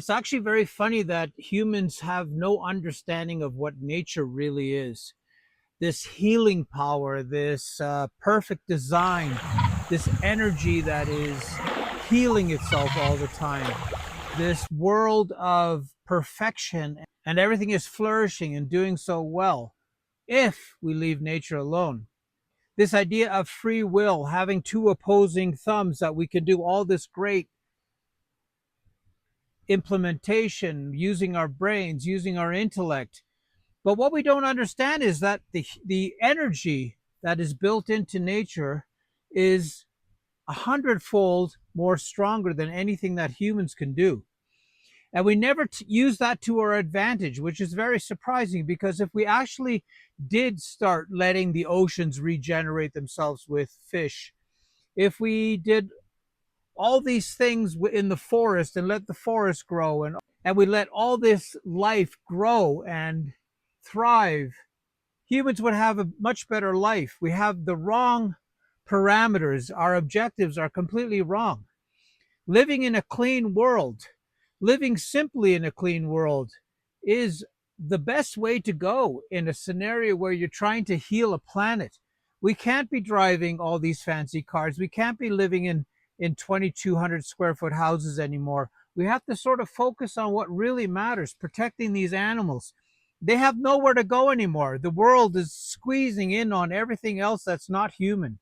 It's actually very funny that humans have no understanding of what nature really is. This healing power, this perfect design, this energy that is healing itself all the time, this world of perfection, and everything is flourishing and doing so well if we leave nature alone. This idea of free will, having two opposing thumbs, that we can do all this great implementation using our brains, using our intellect. But what we don't understand is that the energy that is built into nature is 100-fold more stronger than anything that humans can do. And we never use that to our advantage, which is very surprising, because if we actually did start letting the oceans regenerate themselves with fish, if we did all these things in the forest and let the forest grow, and we let all this life grow and thrive, humans would have a much better life. We have the wrong parameters. Our objectives are completely wrong. Living in a clean world, living simply in a clean world, is the best way to go in a scenario where you're trying to heal a planet. We can't be driving all these fancy cars. We can't be living in 2,200 square foot houses anymore. We have to sort of focus on what really matters, protecting these animals. They have nowhere to go anymore. The world is squeezing in on everything else that's not human.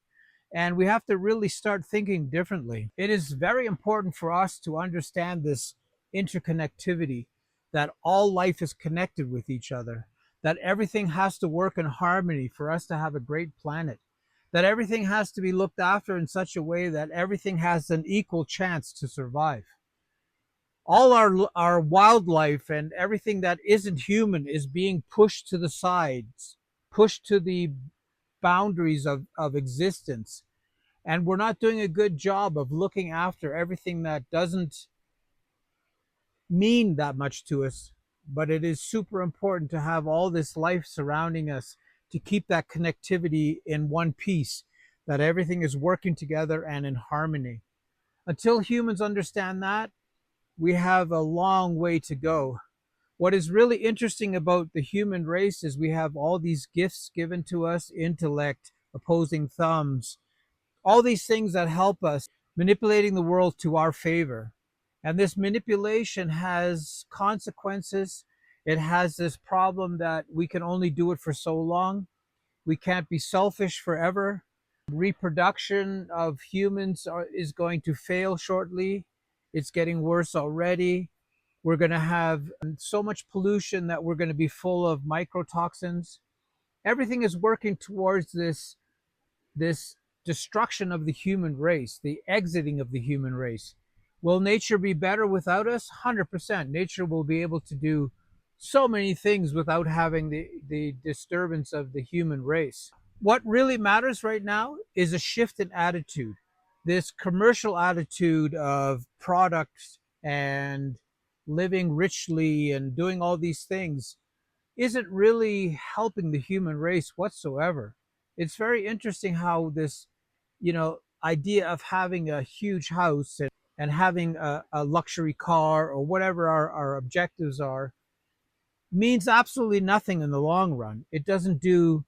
And we have to really start thinking differently. It is very important for us to understand this interconnectivity, that all life is connected with each other, that everything has to work in harmony for us to have a great planet, that everything has to be looked after in such a way that everything has an equal chance to survive. All our wildlife and everything that isn't human is being pushed to the sides, pushed to the boundaries of existence. And we're not doing a good job of looking after everything that doesn't mean that much to us. But it is super important to have all this life surrounding us, to keep that connectivity in one piece, that everything is working together and in harmony. Until humans understand that, we have a long way to go. What is really interesting about the human race is we have all these gifts given to us: intellect, opposing thumbs, all these things that help us manipulating the world to our favor. And this manipulation has consequences. It has this problem that we can only do it for so long. We can't be selfish forever. Reproduction of humans is going to fail shortly. It's getting worse already. We're going to have so much pollution that we're going to be full of microtoxins. Everything is working towards this destruction of the human race, the exiting of the human race. Will nature be better without us? 100%. Nature will be able to do so many things without having the disturbance of the human race. What really matters right now is a shift in attitude. This commercial attitude of products and living richly and doing all these things isn't really helping the human race whatsoever. It's very interesting how this, idea of having a huge house and having a luxury car or whatever our objectives are means absolutely nothing in the long run. It doesn't do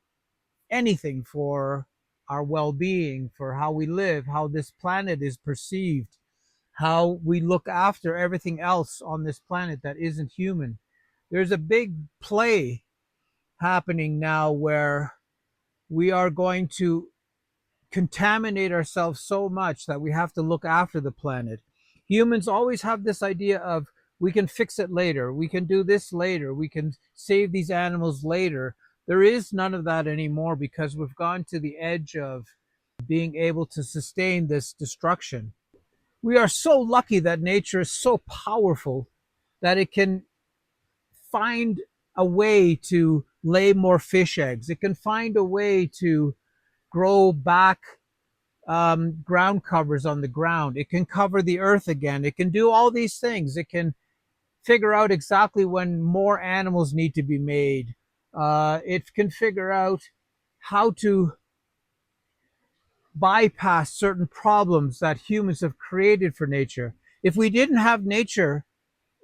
anything for our well-being, for how we live, how this planet is perceived, how we look after everything else on this planet that isn't human. There's a big play happening now where we are going to contaminate ourselves so much that we have to look after the planet. Humans always have this idea of, we can fix it later, we can do this later, we can save these animals later. There is none of that anymore, because we've gone to the edge of being able to sustain this destruction. We are so lucky that nature is so powerful that it can find a way to lay more fish eggs. It can find a way to grow back ground covers on the ground. It can cover the earth again. It can do all these things. It can figure out exactly when more animals need to be made. It can figure out how to bypass certain problems that humans have created for nature. If we didn't have nature,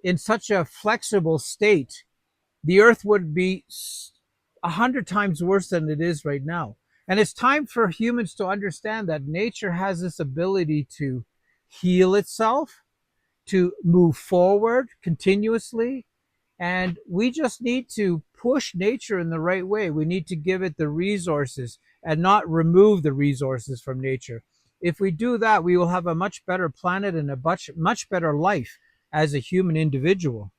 in such a flexible state, the earth would be 100 times worse than it is right now. And it's time for humans to understand that nature has this ability to heal itself, to move forward continuously. And we just need to push nature in the right way. We need to give it the resources and not remove the resources from nature. If we do that, we will have a much better planet and a much better life as a human individual.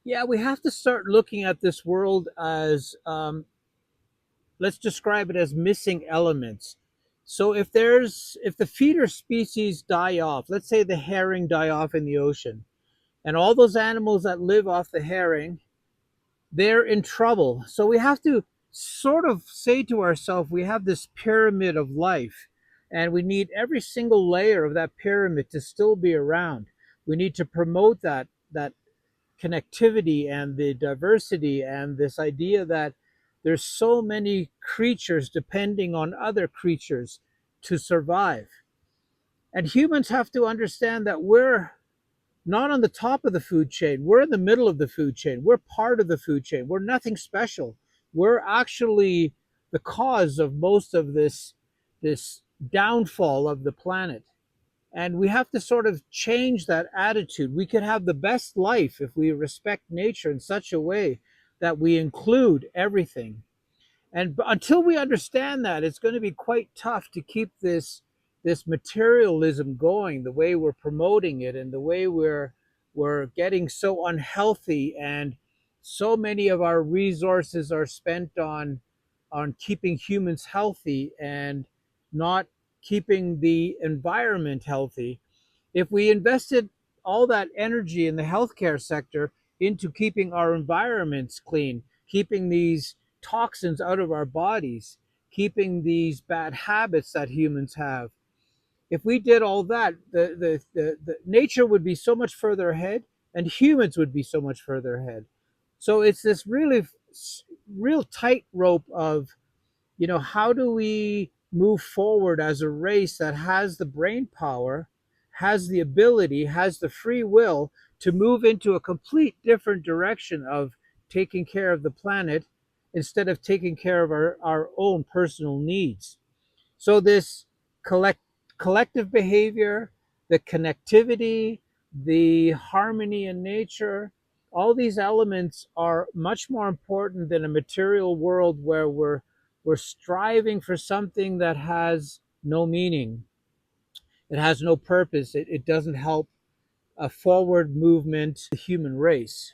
Yeah, we have to start looking at this world as, let's describe it as missing elements. So if the feeder species die off, let's say the herring die off in the ocean, and all those animals that live off the herring, they're in trouble. So we have to sort of say to ourselves, we have this pyramid of life, and we need every single layer of that pyramid to still be around. We need to promote that connectivity and the diversity and this idea that there's so many creatures depending on other creatures to survive. And humans have to understand that we're not on the top of the food chain. We're in the middle of the food chain. We're part of the food chain. We're nothing special. We're actually the cause of most of this downfall of the planet. And we have to sort of change that attitude. We could have the best life if we respect nature in such a way that we include everything. And until we understand that, it's going to be quite tough to keep this materialism going the way we're promoting it and the way we're getting so unhealthy, and so many of our resources are spent on keeping humans healthy and not keeping the environment healthy. If we invested all that energy in the healthcare sector into keeping our environments clean, keeping these toxins out of our bodies, keeping these bad habits that humans have, if we did all that, the nature would be so much further ahead, and humans would be so much further ahead. So it's this really real tightrope of, how do we move forward as a race that has the brain power, has the ability, has the free will to move into a complete different direction of taking care of the planet instead of taking care of our own personal needs. So this collect, collective behavior, the connectivity, the harmony in nature, all these elements are much more important than a material world where we're striving for something that has no meaning. It has no purpose. It doesn't help a forward movement, the human race.